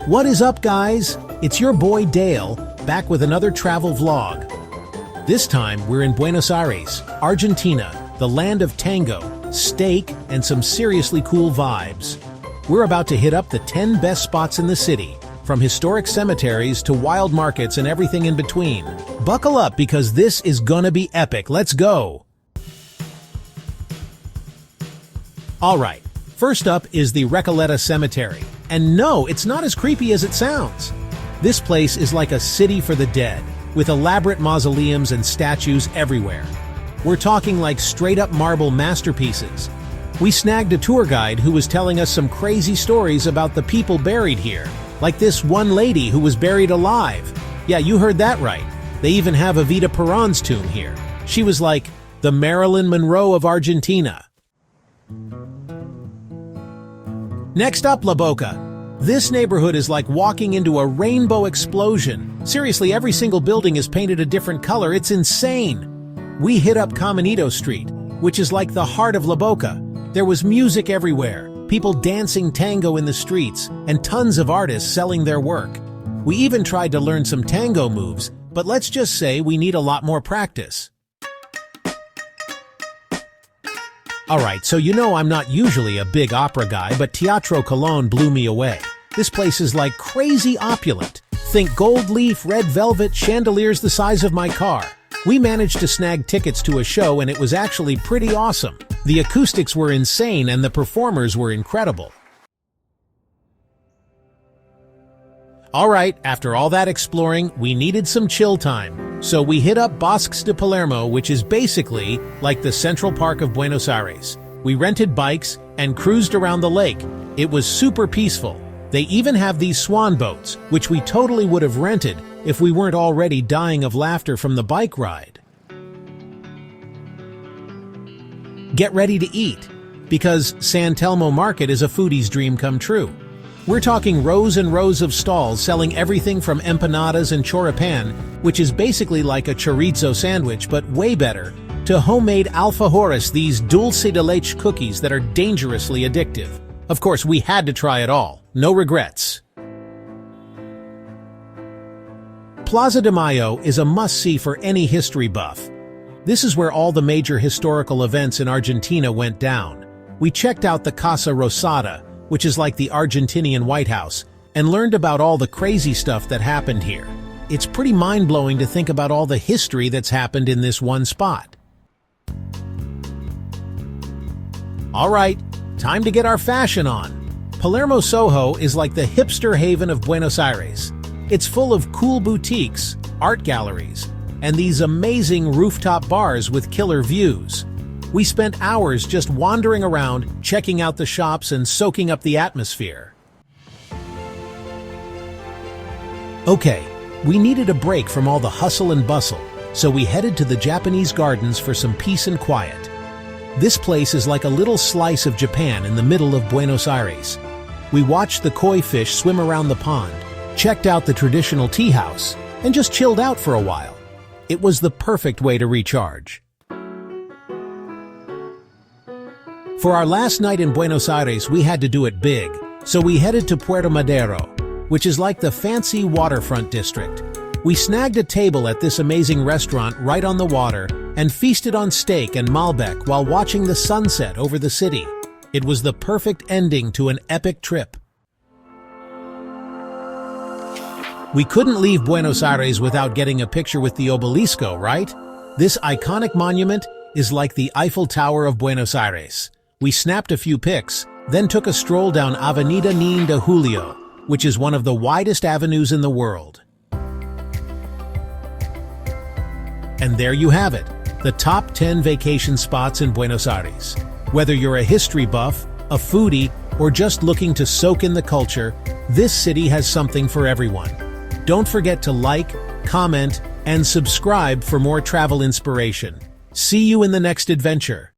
What is up, guys? It's your boy Dale, back with another travel vlog. This time, we're in Buenos Aires, Argentina, the land of tango, steak, and some seriously cool vibes. We're about to hit up the 10 best spots in the city, from historic cemeteries to wild markets and everything in between. Buckle up because this is gonna be epic. Let's go! Alright, first up is the Recoleta Cemetery. And no, it's not as creepy as it sounds. This place is like a city for the dead, with elaborate mausoleums and statues everywhere. We're talking like straight-up marble masterpieces. We snagged a tour guide who was telling us some crazy stories about the people buried here, like this one lady who was buried alive. Yeah, you heard that right. They even have Evita Perón's tomb here. She was like the Marilyn Monroe of Argentina. Next up, La Boca. This neighborhood is like walking into a rainbow explosion. Seriously, every single building is painted a different color. It's insane. We hit up Caminito Street, which is like the heart of La Boca. There was music everywhere, people dancing tango in the streets, and tons of artists selling their work. We even tried to learn some tango moves, but let's just say we need a lot more practice. Alright, so you know I'm not usually a big opera guy, but Teatro Colón blew me away. This place is like crazy opulent. Think gold leaf, red velvet, chandeliers the size of my car. We managed to snag tickets to a show and it was actually pretty awesome. The acoustics were insane and the performers were incredible. Alright, after all that exploring, we needed some chill time. So we hit up Bosques de Palermo, which is basically like the Central Park of Buenos Aires. We rented bikes and cruised around the lake. It was super peaceful. They even have these swan boats, which we totally would have rented if we weren't already dying of laughter from the bike ride. Get ready to eat, because San Telmo Market is a foodie's dream come true. We're talking rows and rows of stalls selling everything from empanadas and choripan, which is basically like a chorizo sandwich but way better, to homemade alfajores, these dulce de leche cookies that are dangerously addictive. Of course, we had to try it all. No regrets. Plaza de Mayo is a must-see for any history buff. This is where all the major historical events in Argentina went down. We checked out the Casa Rosada, which is like the Argentinian White House, and learned about all the crazy stuff that happened here. It's pretty mind-blowing to think about all the history that's happened in this one spot. Alright, time to get our fashion on. Palermo Soho is like the hipster haven of Buenos Aires. It's full of cool boutiques, art galleries, and these amazing rooftop bars with killer views. We spent hours just wandering around, checking out the shops and soaking up the atmosphere. Okay, we needed a break from all the hustle and bustle, so we headed to the Japanese gardens for some peace and quiet. This place is like a little slice of Japan in the middle of Buenos Aires. We watched the koi fish swim around the pond, checked out the traditional tea house, and just chilled out for a while. It was the perfect way to recharge. For our last night in Buenos Aires, we had to do it big, so we headed to Puerto Madero, which is like the fancy waterfront district. We snagged a table at this amazing restaurant right on the water and feasted on steak and Malbec while watching the sunset over the city. It was the perfect ending to an epic trip. We couldn't leave Buenos Aires without getting a picture with the Obelisco, right? This iconic monument is like the Eiffel Tower of Buenos Aires. We snapped a few pics, then took a stroll down Avenida 9 de Julio, which is one of the widest avenues in the world. And there you have it, the top 10 vacation spots in Buenos Aires. Whether you're a history buff, a foodie, or just looking to soak in the culture, this city has something for everyone. Don't forget to like, comment, and subscribe for more travel inspiration. See you in the next adventure.